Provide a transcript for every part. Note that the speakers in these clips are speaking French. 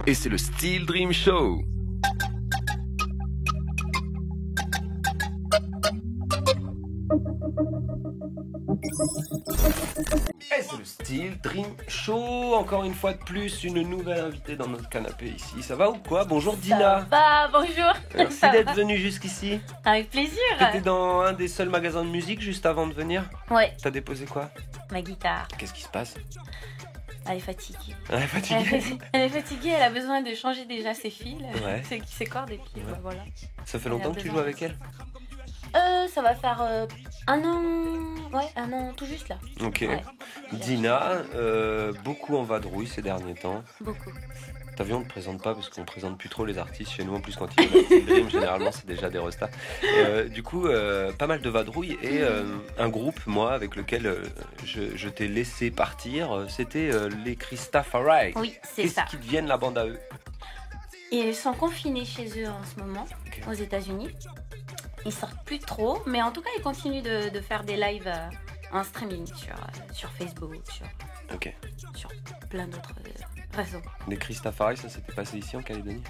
et c'est le Steel Dream Show. Et c'est le Steel Dream Show, encore une fois de plus, une nouvelle invitée dans notre canapé ici. Ça va ou quoi? Bonjour Dina. Ça va, bonjour. Merci Ça d'être va. venue jusqu'ici. Avec plaisir. T'étais dans un des seuls magasins de musique juste avant de venir. Ouais, T'as déposé quoi? ma guitare. Qu'est-ce qui se passe? Elle est fatiguée. Elle est fatiguée. Elle est fatiguée, elle a besoin de changer déjà ses fils, Ouais. ses cordes et puis Ouais. voilà. Ça fait longtemps que tu joues avec elle? Ça va faire un an, ouais, un an tout juste là. Ok. Ouais. Dina, beaucoup en vadrouille ces derniers temps. Beaucoup. T'as vu, on ne te présente pas parce qu'on ne présente plus trop les artistes chez nous. En plus, quand ils viennent à Steel Dream, généralement, c'est déjà des restas. Du coup, pas mal de vadrouille et un groupe, moi, avec lequel je t'ai laissé partir, c'était les Christafari. Oui, c'est Qu'est-ce ça. qui deviennent la bande à eux? Et ils sont confinés chez eux en ce moment, Ok. aux États-Unis. Ils sortent plus trop, mais en tout cas, ils continuent de faire des lives en streaming sur Facebook, Ok. sur plein d'autres réseaux. Les Christafari, ça s'était passé ici en Calédonie?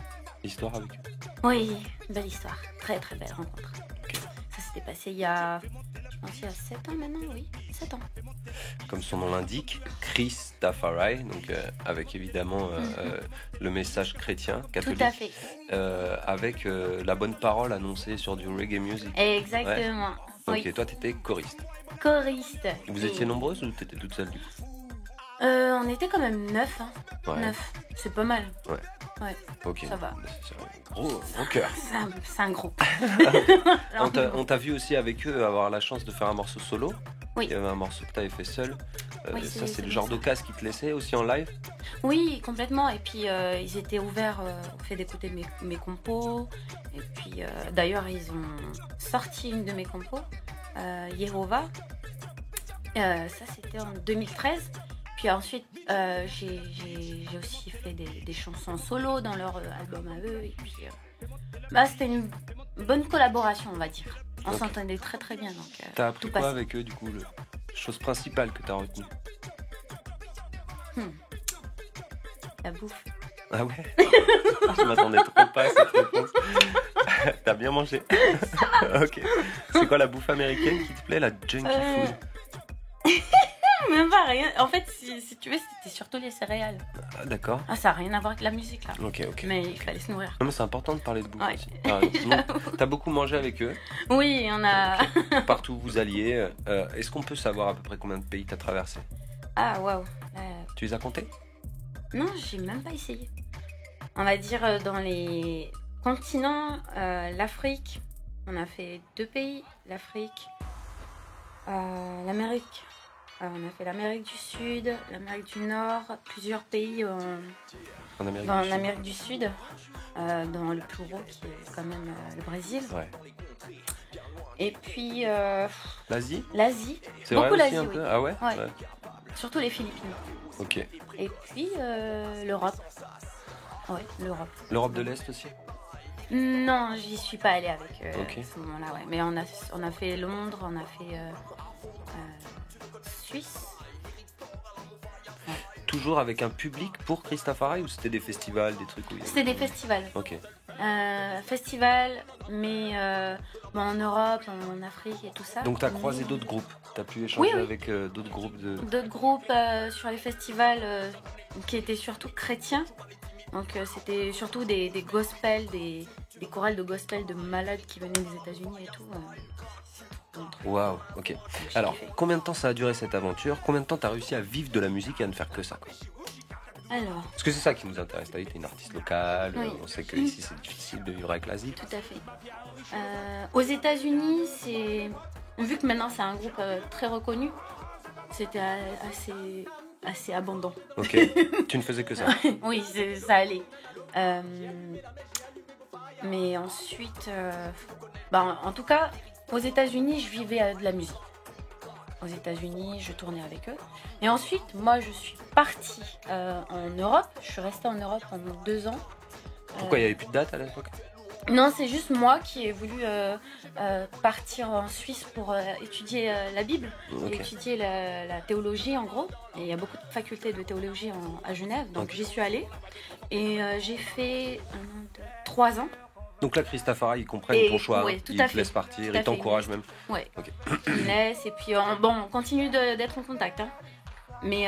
L'histoire avec eux? Oui, belle histoire. Très très belle rencontre. Ok. Ça s'était passé il y a 7 ans maintenant, oui. 7 ans. Comme son nom l'indique, Christafari, donc avec évidemment le message chrétien, catholique. Tout à fait. Avec la bonne parole annoncée sur du reggae music. Exactement. Ok, Oui. toi t'étais choriste. Choriste. Vous Et, étiez nombreuses ou t'étais toute seule du coup? on était quand même 9. Hein. Ouais. 9. C'est pas mal. Ok. Ça va. C'est un gros cœur. C'est un groupe. On t'a vu aussi avec eux avoir la chance de faire un morceau solo. Oui. Il y avait un morceau que t'avais fait seul. Oui, ça c'est c'est le bien genre ça. d'occasion qui te laissait aussi en live. Oui, complètement. Et puis ils étaient ouverts au fait d'écouter mes compos. Et puis d'ailleurs, ils ont sorti une de mes compos, Yehova. Ça, c'était en 2013. Puis ensuite, j'ai aussi fait des chansons solo dans leur album à eux. Et puis, c'était une bonne collaboration, on va dire. On Ok. s'entendait très très bien. Donc, T'as appris tout quoi passait. avec eux du coup, la chose principale que t'as retenue? La bouffe. Ah ouais. Je m'attendais trop pas à cette réponse. T'as bien mangé. Ok. C'est quoi la bouffe américaine qui te plaît, la junkie food? Même pas rien. En fait, si tu veux, c'était surtout les céréales. Ah, d'accord. Ah, ça n'a rien à voir avec la musique là. Ok. Mais il fallait se nourrir. Non mais c'est important de parler de bouffe Ouais. aussi. Ah, sinon, t'as beaucoup mangé avec eux, Oui, on a. partout où vous alliez. Est-ce qu'on peut savoir à peu près combien de pays t'as traversé? Ah, waouh. Tu les as comptés? Non, j'ai même pas essayé. On va dire dans les continents, l'Afrique, on a fait 2 pays, l'Afrique, l'Amérique. On a fait l'Amérique du Sud, l'Amérique du Nord, plusieurs pays En Amérique dans du Sud. l'Amérique du Sud, dans le plus gros qui est quand même le Brésil. Ouais. Et puis L'Asie? l'Asie, C'est beaucoup vrai aussi l'Asie, un oui. peu? Ah ouais? Ouais. Surtout les Philippines. Ok. Et puis l'Europe. Ouais, l'Europe. L'Europe de l'Est aussi? Non, j'y suis pas allée avec Ok. à ce moment-là, ouais. Mais on a fait Londres, on a fait Suisse. Toujours avec un public pour Christafari ou c'était des festivals, des trucs où il y avait- C'était des festivals. Ok. Festivals, mais en Europe, en Afrique et tout ça. Donc t'as Mais croisé d'autres groupes? T'as pu échanger Oui. avec d'autres groupes de... d'autres groupes sur les festivals qui étaient surtout chrétiens. Donc c'était surtout des gospels, des chorales de gospel de malades qui venaient des États-Unis et tout. Waouh, ok. J'ai Alors, kiffé. combien de temps ça a duré cette aventure? Combien de temps t'as réussi à vivre de la musique et à ne faire que ça, quoi? Alors, Parce que c'est ça qui nous intéresse. T'as été une artiste locale, Oui. on sait que ici c'est difficile de vivre avec l'Asie. tout à fait. Aux États-Unis, vu que maintenant c'est un groupe très reconnu, c'était assez abondant. Ok. Tu ne faisais que ça. Oui, ça allait. Mais ensuite, en tout cas, aux États-Unis, je vivais de la musique. Aux États-Unis, je tournais avec eux. Et ensuite, moi, je suis partie en Europe. Je suis restée en Europe pendant 2 ans. Pourquoi il n'y avait plus de date à l'époque? Non, c'est juste moi qui ai voulu partir en Suisse pour étudier la Bible, et étudier la théologie en gros. Et il y a beaucoup de facultés de théologie à Genève, donc j'y suis allée. Et j'ai fait 3 ans. Donc là, Christafari, ils comprennent ton choix, ouais, ils te laissent partir, ils t'encouragent même. Ouais, ils laissent, et puis on continue d'être en contact. Hein. Mais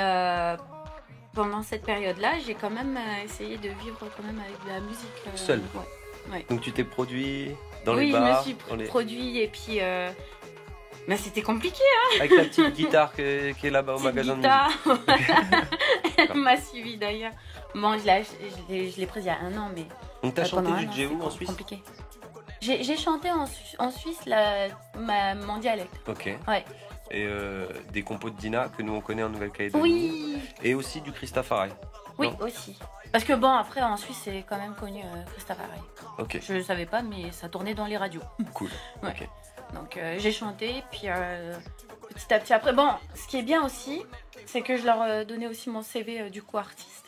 pendant cette période-là, j'ai quand même essayé de vivre quand même avec de la musique. Seule. Ouais. Donc tu t'es produit dans les bars. Oui, je me suis produit, et puis mais c'était compliqué. Hein. Avec la petite guitare qui est là-bas au magasin de musique. Elle m'a suivi d'ailleurs. Bon, je l'ai prise il y a 1 an, mais. Donc t'as chanté du djéhou en Suisse? Compliqué. J'ai chanté en Suisse mon dialecte. Ok. Ouais. Et des compos de Dina que nous on connaît en Nouvelle-Calédonie. Oui. Et aussi du Christafari. Oui, aussi. Parce que bon, après en Suisse c'est quand même connu Christafari. Ok. Je ne savais pas, mais ça tournait dans les radios. Cool. Ouais. Ok. Donc j'ai chanté, puis petit à petit. Après, bon, ce qui est bien aussi, c'est que je leur donnais aussi mon CV du coup artiste.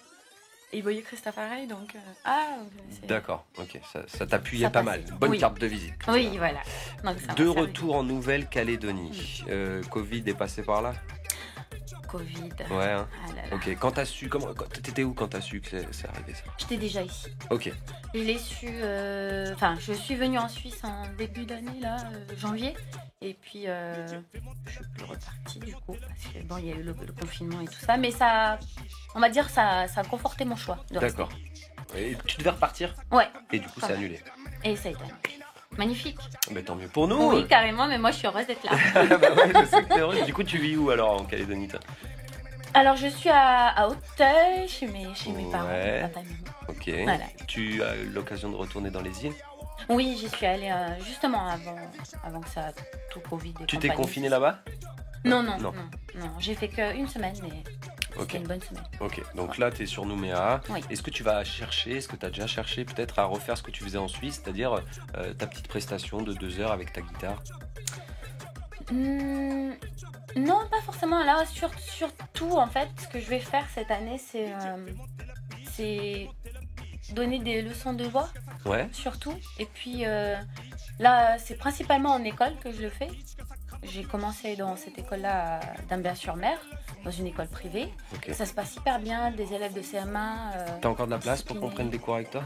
Et ils voyaient Christafari, donc D'accord, ok, ça t'appuyait pas mal. Bonne carte de visite. Oui, voilà. Donc, ça de retour en Nouvelle-Calédonie. Covid est passé par là? Covid. Ouais. Hein. Ah là là. Ok. Quand t'as su, t'étais où quand t'as su que c'est arrivé ça? J'étais déjà ici. Ok. Je l'ai su. Enfin, je suis venue en Suisse en début d'année là, janvier. Et puis je suis plus repartie du coup parce que bon, il y a eu le confinement et tout ça, mais ça, on va dire, ça a conforté mon choix. D'accord. Et tu devais repartir? Ouais. Et du coup, c'est annulé. Et ça a été annulé. Magnifique. Mais tant mieux pour nous. Oui, carrément, mais moi je suis heureuse d'être là. Bah ouais, je sais que t'es heureuse. Du coup, tu vis où alors en Calédonie toi? Alors je suis à Hauteuil, chez mes parents. Ok. Voilà. Tu as eu l'occasion de retourner dans les îles? Oui, j'y suis allée justement avant que ça tout Covid. Tu t'es confinée là-bas? Non. J'ai fait qu'une semaine, mais c'était une bonne semaine. Ok, donc là tu es sur Nouméa. Oui. Est-ce que tu vas chercher, est-ce que tu as déjà cherché peut-être à refaire ce que tu faisais en Suisse, c'est-à-dire ta petite prestation de 2 heures avec ta guitare? Non, pas forcément. Là, surtout, en fait, ce que je vais faire cette année, c'est donner des leçons de voix. Ouais. Surtout. Et puis là, c'est principalement en école que je le fais. J'ai commencé dans cette école-là d'Ambert-sur-Mer, dans une école privée. Okay. Ça se passe hyper bien, des élèves de CM1. T'as encore de la place pour qu'on prenne des cours avec toi?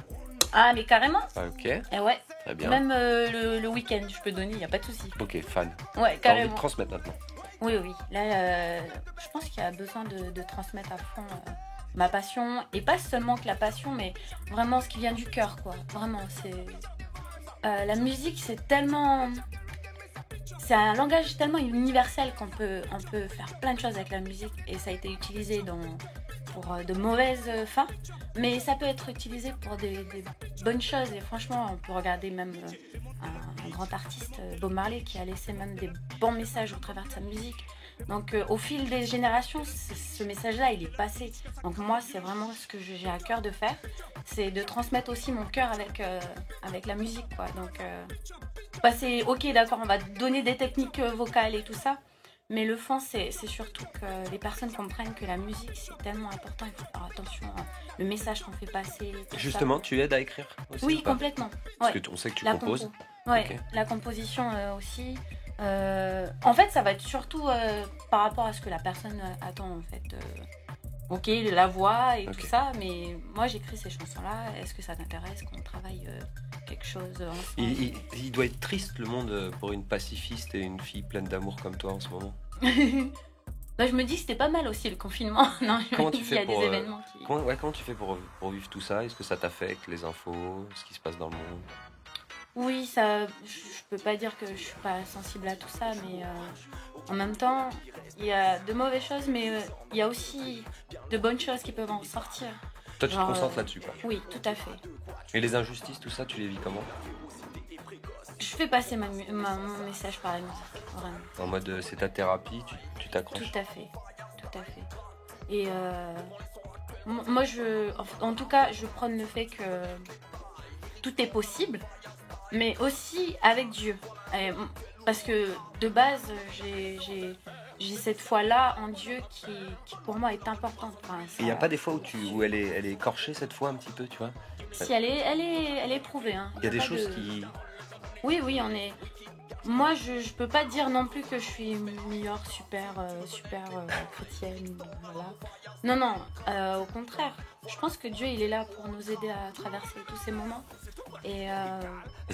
Ah, mais carrément. Ok. Et ouais. Très bien. Même le week-end, je peux donner, il n'y a pas de souci. Ok, fan. Ouais, carrément. T'as envie de transmettre maintenant? Oui. Là, je pense qu'il y a besoin de transmettre à fond ma passion. Et pas seulement que la passion, mais vraiment ce qui vient du cœur, quoi. Vraiment, la musique, c'est tellement... C'est un langage tellement universel qu'on peut faire plein de choses avec la musique. Et ça a été utilisé pour de mauvaises fins. Mais ça peut être utilisé pour des bonnes choses. Et franchement, on peut regarder même un grand artiste, Bob Marley, qui a laissé même des bons messages au travers de sa musique. Donc au fil des générations, ce message-là, il est passé. Donc moi, c'est vraiment ce que j'ai à cœur de faire. C'est de transmettre aussi mon cœur avec la musique, quoi. Donc c'est ok, d'accord, on va donner des techniques vocales et tout ça. Mais le fond, c'est surtout que les personnes comprennent que la musique, c'est tellement important. Il faut faire attention le message qu'on fait passer. Justement, tu aides à écrire aussi? Oui, complètement. Parce que on sait que tu composes. Ouais, la composition aussi. En fait, ça va être surtout par rapport à ce que la personne attend, en fait. Ok, la voix et tout ça, mais moi j'écris ces chansons-là. Est-ce que ça t'intéresse qu'on travaille quelque chose ensemble? Il doit être triste le monde pour une pacifiste et une fille pleine d'amour comme toi en ce moment. Bah, je me dis que c'était pas mal aussi le confinement. Non, comment tu fais des événements qui... comment tu fais pour vivre tout ça? Est-ce que ça t'affecte, les infos, ce qui se passe dans le monde? Oui, ça, je peux pas dire que je suis pas sensible à tout ça, mais en même temps, il y a de mauvaises choses, mais il y a aussi de bonnes choses qui peuvent en sortir. Toi, tu te concentres là-dessus, quoi? Oui, tout à fait. Et les injustices, tout ça, tu les vis comment? Je fais passer mon message par la musique, vraiment. En mode, c'est ta thérapie, tu t'accroches? Tout à fait. Et moi, en tout cas, je prône le fait que tout est possible, mais aussi avec Dieu. Parce que de base, j'ai cette foi-là en Dieu qui pour moi est importante. Enfin, Il n'y a pas des fois où elle est écorchée cette fois un petit peu, tu vois? Si elle est éprouvée. Hein. Il y a des choses qui... Oui, on est... Moi, je peux pas dire non plus que je suis meilleure, super chrétienne, voilà. Non, au contraire. Je pense que Dieu, il est là pour nous aider à traverser tous ces moments. Et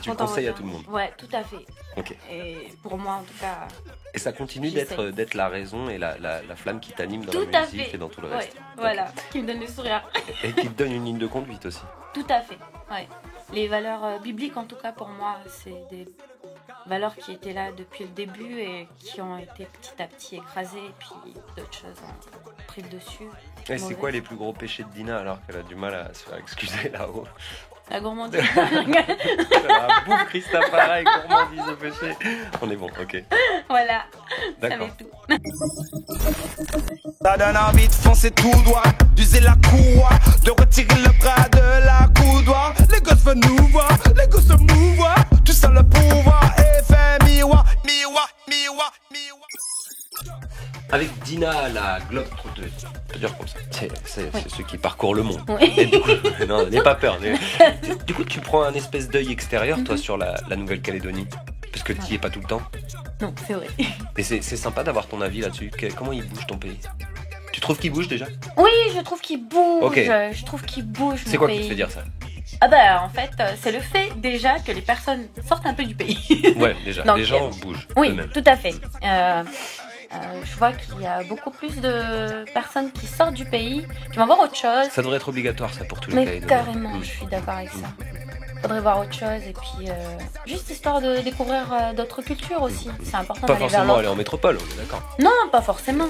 tu le conseilles à tout le monde? Ouais, tout à fait. Ok. Et pour moi, en tout cas... Et ça continue d'être la raison et la flamme qui t'anime dans tout la musique et dans tout le reste. Ouais, voilà, qui me donne le sourire. Et qui te donne une ligne de conduite aussi. Tout à fait, ouais. Les valeurs bibliques, en tout cas, pour moi, c'est des valeurs qui étaient là depuis le début et qui ont été petit à petit écrasées, et puis d'autres choses ont pris le dessus. Et c'est quoi les plus gros péchés de Dina alors qu'elle a du mal à se faire excuser là-haut? La gourmandise. La bouffe Christa pareil, gourmandise au péché. On est bon, ok. Voilà. D'accord. Ça donne envie de foncer tout droit, d'user la courroie, de retirer le bras de la coudoir. Les gosses veulent nous voir, les gosses se mouvoir. Tu sens le pouvoir et fais miroir, miroir, miroir, miroir. Avec Dina, la globe-trotteuse, on peut dire comme ça. C'est ceux qui parcourent le monde. Oui. Et du coup, non, n'aie pas peur. Du coup, tu prends un espèce d'œil extérieur, toi, sur la Nouvelle-Calédonie. Parce que tu y es pas tout le temps. Non, c'est vrai. Et c'est sympa d'avoir ton avis là-dessus. Comment il bouge ton pays? Tu trouves qu'il bouge déjà? Oui, je trouve qu'il bouge. Okay. Je trouve qu'il bouge. C'est quoi qui te fait dire ça? Ah bah en fait, c'est le fait déjà que les personnes sortent un peu du pays. Ouais, déjà. Donc, les gens bougent. Oui, eux-mêmes. tout à fait. Je vois qu'il y a beaucoup plus de personnes qui sortent du pays, qui vont voir autre chose. Ça devrait être obligatoire, ça, pour tous les Mais Calédoniens. carrément, je suis d'accord avec ça. Faudrait voir autre chose et puis juste histoire de découvrir d'autres cultures aussi. C'est important Pas d'aller vers forcément l'autre. aller en métropole, on est d'accord. Non, pas forcément.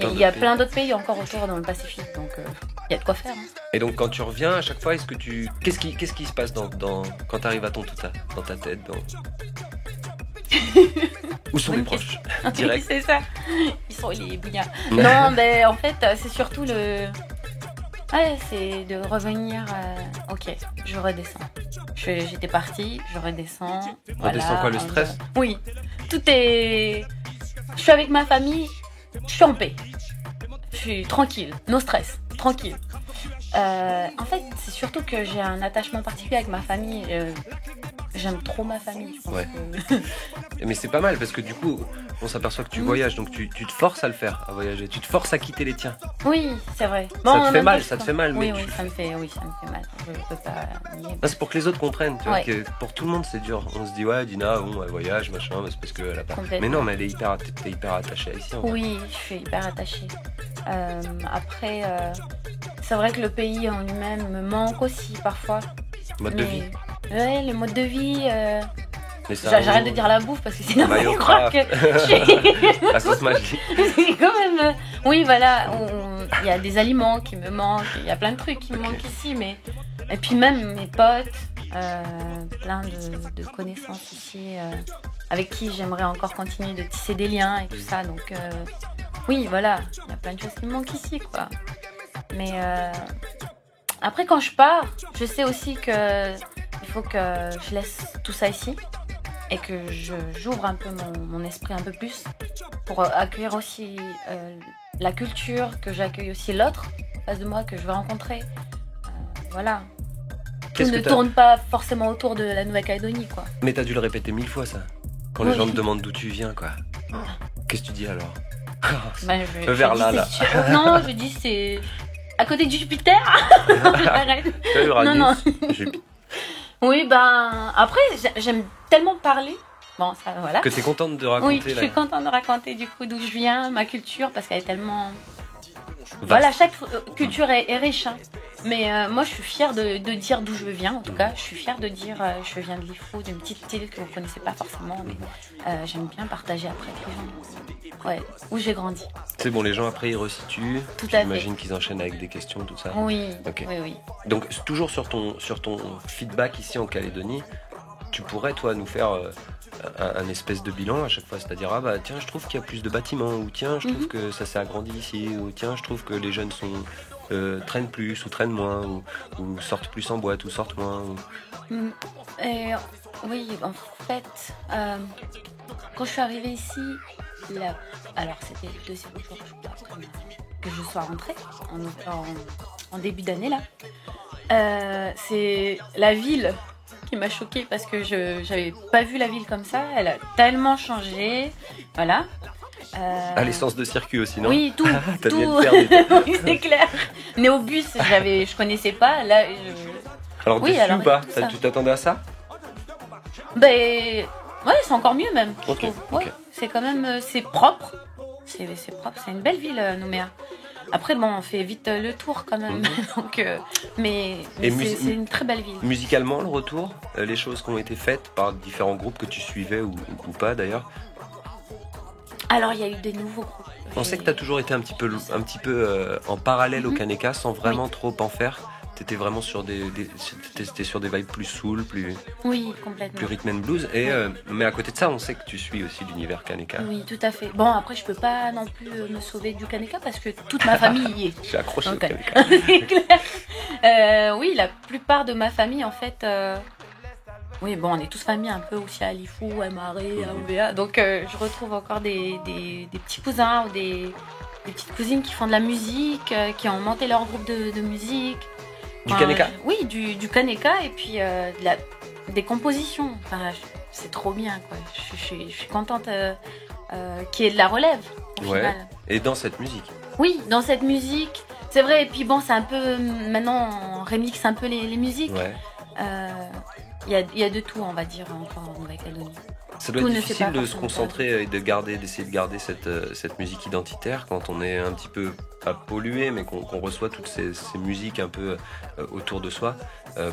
Il y a pays. plein d'autres pays encore autour dans le Pacifique, donc il y a de quoi faire. Hein. Et donc quand tu reviens, à chaque fois, est-ce que tu... Qu'est-ce qui se passe quand t'arrives à ton tout ça, dans ta tête Où sont les proches? Direct. C'est ça. Ils sont les bouillards. Non, mais en fait, c'est surtout le... Ouais, c'est de revenir... Ok, je redescends. J'étais partie, je redescends. Redescends quoi, le stress? Oui. Tout est... Je suis avec ma famille, je suis en paix. Je suis tranquille, no stress, tranquille. En fait, c'est surtout que j'ai un attachement particulier avec ma famille. J'aime trop ma famille, je pense. Ouais. Que... Mais c'est pas mal parce que du coup, on s'aperçoit que tu voyages, donc tu te forces à le faire, à voyager. Tu te forces à quitter les tiens. Oui, c'est vrai. Ça te fait mal, ça te fait mal. Oui, mais ça me fait mal. Je peux pas nier. Non, c'est pour que les autres comprennent. Tu vois, Ouais. que pour tout le monde, c'est dur. On se dit, ouais, Dina, bon, elle voyage, machin, c'est parce qu'elle a pas. Complètement. Mais non, mais t'es hyper attachée ici. En fait. Oui, je suis hyper attachée. Après, c'est vrai que le pays en lui-même me manque aussi parfois. Mode de vie. Ouais, le mode de vie. Mais ça, J'arrête de dire la bouffe parce que sinon Maillot je crois que la sauce magique. c'est quand même. Oui, voilà, il y a des aliments qui me manquent, il y a plein de trucs qui me manquent ici, mais et puis même mes potes, plein de connaissances ici, avec qui j'aimerais encore continuer de tisser des liens et tout ça. Donc oui, voilà, il y a plein de choses qui me manquent ici, quoi. Mais après, quand je pars, je sais aussi que il faut que je laisse tout ça ici. Et que j'ouvre un peu mon esprit un peu plus pour accueillir aussi la culture, que j'accueille aussi l'autre en face de moi que je vais rencontrer. Voilà. Tout ne tourne pas forcément autour de la Nouvelle-Calédonie, quoi. Mais t'as dû le répéter 1000 fois, ça. Quand les gens te demandent d'où tu viens, quoi. Qu'est-ce que tu dis alors? Vers là. Non, je dis c'est à côté de Jupiter. Arrête. Non. Oui, ben après j'aime tellement parler. Bon, ça voilà. Que t'es contente de raconter. Oui, je suis contente de raconter du coup d'où je viens, ma culture, parce qu'elle est tellement. Vaste. Voilà, chaque culture est riche. Hein. Mais moi, je suis fière de dire d'où je viens. En tout cas, je suis fière de dire je viens de Lifou, d'une petite île que vous connaissez pas forcément, mais j'aime bien partager après avec les gens. Ouais, où j'ai grandi. C'est bon, les gens après ils resituent. Tout à fait. J'imagine qu'ils enchaînent avec des questions, tout ça. Oui. Okay. Oui. Donc toujours sur ton feedback ici en Calédonie, tu pourrais toi nous faire un espèce de bilan à chaque fois, c'est-à-dire ah bah tiens je trouve qu'il y a plus de bâtiments, ou tiens je trouve que ça s'est agrandi ici, ou tiens je trouve que les jeunes sont traînent plus ou traînent moins, ou sortent plus en boîte ou sortent moins Et, oui, en fait, quand je suis arrivée ici, alors c'était le deuxième jour que je sois rentrée, en début d'année là. C'est la ville qui m'a choquée parce que j'avais pas vu la ville comme ça. Elle a tellement changé, voilà. L'essence de circuit aussi, non? Oui, tout. T'as tout. bien le permis. Oui, c'est clair. Néobus, je connaissais pas. Là, Alors, oui, dessus alors, ou pas? tout ça. Tu t'attendais à ça? Ben, ouais, c'est encore mieux même. je Ok, trouve. ok. Ouais, c'est quand même, c'est propre. C'est propre. C'est une belle ville, Nouméa. Après, bon, on fait vite le tour quand même. Donc, mais Et c'est une très belle ville. Musicalement, le retour, les choses qui ont été faites par différents groupes que tu suivais ou pas d'ailleurs. Alors, il y a eu des nouveaux groupes. On sait que tu as toujours été un petit peu en parallèle au Kaneka sans vraiment trop en faire. T'étais vraiment sur t'étais sur des vibes plus soul, plus complètement. rhythm and blues. Mais à côté de ça, on sait que tu suis aussi l'univers Kaneka. Oui, tout à fait. Bon, après, je peux pas non plus me sauver du Kaneka parce que toute ma famille y est. J'ai accroché au Donc, Kaneka. c'est clair. Oui, la plupart de ma famille, en fait. Oui, bon, on est tous familles un peu aussi à Lifou, à Marais, à OVA. Donc, je retrouve encore des petits cousins ou des petites cousines qui font de la musique, qui ont monté leur groupe de musique. Du Kaneka? Oui, du Kaneka et puis des compositions. Enfin, c'est trop bien, quoi. Je suis contente qu'il y ait de la relève, au final. Et dans cette musique. Oui, dans cette musique, c'est vrai. Et puis bon, c'est un peu... Maintenant, on remixe un peu les musiques. Ouais. Il y a de tout, on va dire, encore en Nouvelle-Calédonie. Ça doit être difficile de se concentrer et d'essayer de garder cette musique identitaire quand on est un petit peu, pas pollué, mais qu'on reçoit toutes ces musiques un peu autour de soi,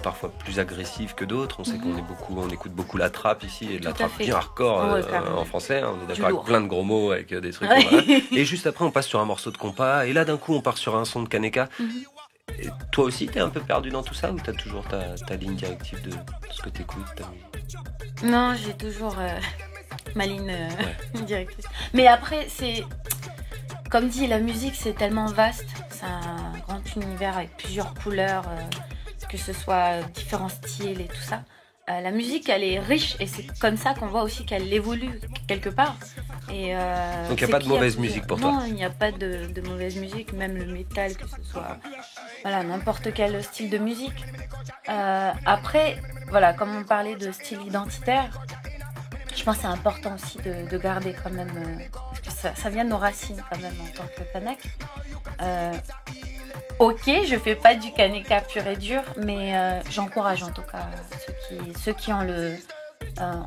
parfois plus agressives que d'autres. On sait qu'on écoute beaucoup la trappe ici, et de la trappe bien hardcore en français. Hein, on est d'accord avec plein de gros mots, avec des trucs. Voilà. Et juste après, on passe sur un morceau de compas, et là d'un coup, on part sur un son de Kaneka. Et toi aussi, t'es un peu perdu dans tout ça, ou t'as toujours ta ligne directive de ce que t'écoutes, ta musique? Non, j'ai toujours ma ligne directrice. Mais après, c'est... Comme dit, la musique, c'est tellement vaste. C'est un grand univers avec plusieurs couleurs, que ce soit différents styles et tout ça. La musique, elle est riche et c'est comme ça qu'on voit aussi qu'elle évolue quelque part. Et, donc il n'y a pas de mauvaise musique pour toi? Non, il n'y a pas de mauvaise musique, même le métal, que ce soit n'importe quel style de musique. Après, voilà, comme on parlait de style identitaire, je pense que c'est important aussi de garder quand même, parce que ça vient de nos racines quand même en tant que Kanak. Ok, je fais pas du Kaneka pur et dur, mais j'encourage en tout cas ceux qui ont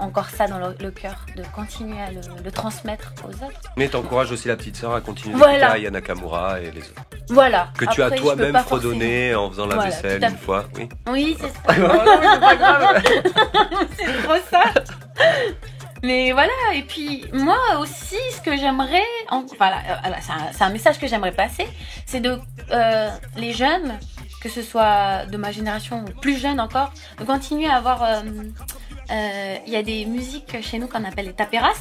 encore ça dans le cœur, de continuer à le transmettre aux autres. Mais t'encourages aussi la petite sœur à continuer voilà. Aya Nakamura et les autres. Voilà. Que tu as toi-même fredonné en faisant la vaisselle une fois. Oui, oui c'est ça. Non, c'est pas grave. C'est trop ça. Mais voilà, et puis moi aussi, ce que j'aimerais, c'est un message que j'aimerais passer, c'est de les jeunes, que ce soit de ma génération ou plus jeunes encore, de continuer à avoir... Il y a des musiques chez nous qu'on appelle les taperas,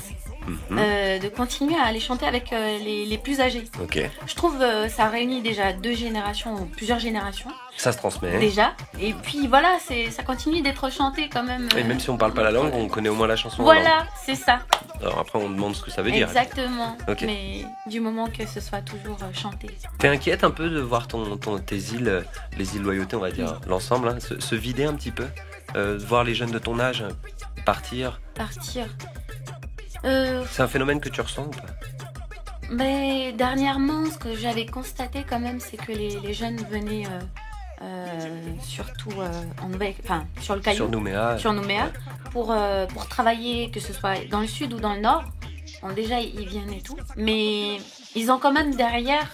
de continuer à les chanter avec les plus âgés. Okay. Je trouve ça réunit déjà 2 générations ou plusieurs générations. Ça se transmet. Déjà. Et puis voilà, ça continue d'être chanté quand même. Et même si on parle pas la langue, on connaît au moins la chanson. Voilà, c'est ça. Alors après, on demande ce que ça veut dire. Exactement. Okay. Mais du moment que ce soit toujours chanté. T'es inquiète un peu de voir tes îles, les îles Loyauté, on va dire, l'ensemble, hein, se vider un petit peu, de voir les jeunes de ton âge partir. C'est un phénomène que tu ressens ou pas? Mais dernièrement, ce que j'avais constaté quand même, c'est que les jeunes venaient surtout sur le Caillou, sur Nouméa, pour travailler, que ce soit dans le sud ou dans le nord. Bon, déjà, ils viennent et tout, mais ils ont quand même derrière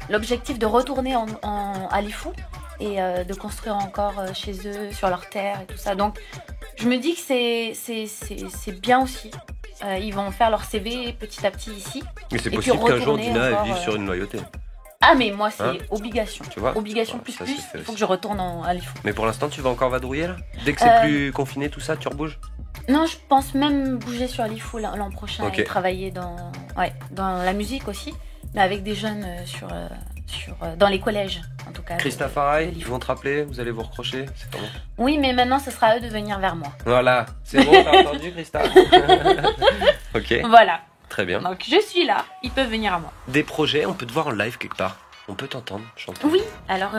l'objectif de retourner à Lifou et de construire encore chez eux, sur leur terre et tout ça. Donc, je me dis que c'est bien aussi. Ils vont faire leur CV petit à petit ici. Mais c'est possible qu'un jour Dina vive sur une Loyauté. Ah mais moi c'est obligation. Tu vois, obligation plus. Il faut que je retourne à Lifou. Mais pour l'instant tu vas encore vadrouiller là? Dès que c'est plus confiné tout ça, tu rebouges? Non, je pense même bouger sur Lifou l'an prochain et travailler dans la musique aussi, mais avec des jeunes dans les collèges, en tout cas. Christa Faray, ils vont te rappeler, vous allez vous recrocher, c'est comment? Oui, mais maintenant, ce sera à eux de venir vers moi. Voilà, c'est bon, t'as entendu, Christa? Ok. Voilà. Très bien. Donc, je suis là, ils peuvent venir à moi. Des projets, on peut te voir en live quelque part. On peut t'entendre chanter. Oui, alors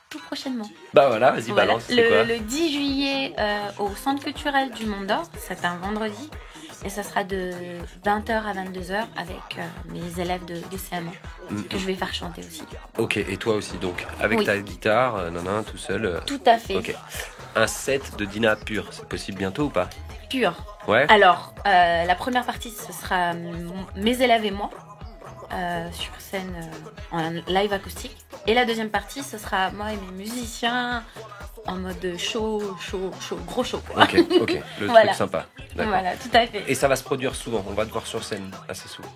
tout prochainement. Bah voilà, vas-y, Voilà. balance, c'est quoi? Le 10 juillet au Centre culturel du Mont d'Or, c'est un vendredi. Et ça sera de 20h à 22h avec mes élèves de CM1 que je vais faire chanter aussi. Ok, et toi aussi donc, avec Oui. ta guitare, tout seul. Tout à fait. Ok. Un set de Dina pur, c'est possible bientôt ou pas? Pur. Ouais. Alors, la première partie, ce sera mes élèves et moi sur scène en live acoustique. Et la deuxième partie, ce sera moi et mes musiciens en mode show, gros show. Quoi. Ok, le Voilà. truc sympa. D'accord. Voilà, tout à fait. Et ça va se produire souvent, on va te voir sur scène assez souvent.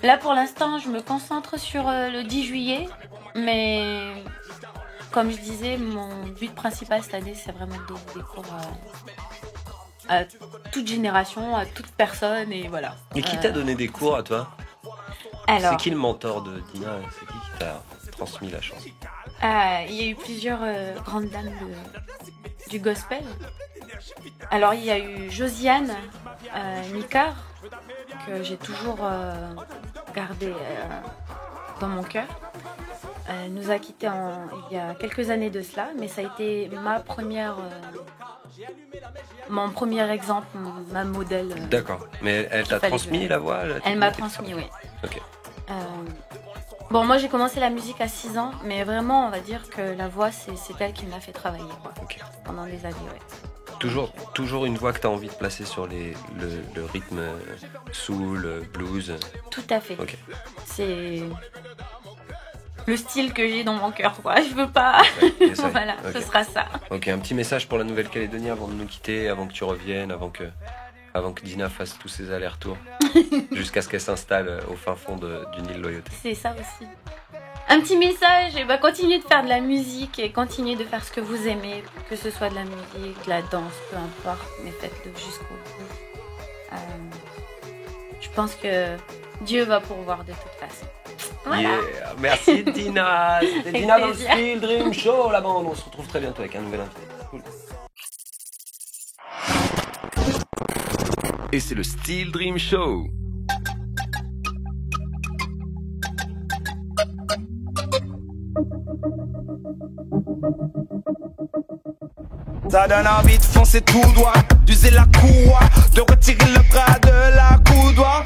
Là, pour l'instant, je me concentre sur le 10 juillet, mais comme je disais, mon but principal cette année, c'est vraiment de donner des cours à toute génération, à toute personne, et voilà. Et qui t'a donné des cours à toi? Alors, C'est qui le mentor de Dina? C'est qui t'a transmis la chance? il y a eu plusieurs grandes dames du gospel. Alors, il y a eu Josiane Nicard, que j'ai toujours gardée dans mon cœur. Elle nous a quittés il y a quelques années de cela, mais ça a été mon premier exemple, ma modèle. D'accord, mais elle t'a fallait transmis que- la voix? Elle m'a transmis, oui. Ok. Bon, moi j'ai commencé la musique à 6 ans, mais vraiment on va dire que la voix c'est elle qui m'a fait travailler quoi, Ok. pendant des années. Ouais. Toujours une voix que t'as envie de placer sur le rythme soul, blues. Tout à fait. Ok. C'est le style que j'ai dans mon cœur, quoi. Je veux pas. Ouais, essaye. Voilà, Ok. ce sera ça. Ok, un petit message pour la Nouvelle-Calédonie avant de nous quitter, avant que tu reviennes, avant que Dina fasse tous ses allers-retours, jusqu'à ce qu'elle s'installe au fin fond d'une île Loyauté. C'est ça aussi. Un petit message, et continuez de faire de la musique et continuez de faire ce que vous aimez, que ce soit de la musique, de la danse, peu importe, mais faites-le jusqu'au bout. Je pense que Dieu va pourvoir de toute façon. Voilà. Yeah. Merci Dina. C'était Avec Dina dans le plaisir. Steel Dream Show, la bande. On se retrouve très bientôt avec un nouvel invité. Cool. Et c'est le Steel Dream Show. Ça donne envie de foncer tout droit, d'user la courroie, de retirer le bras de la coudoir.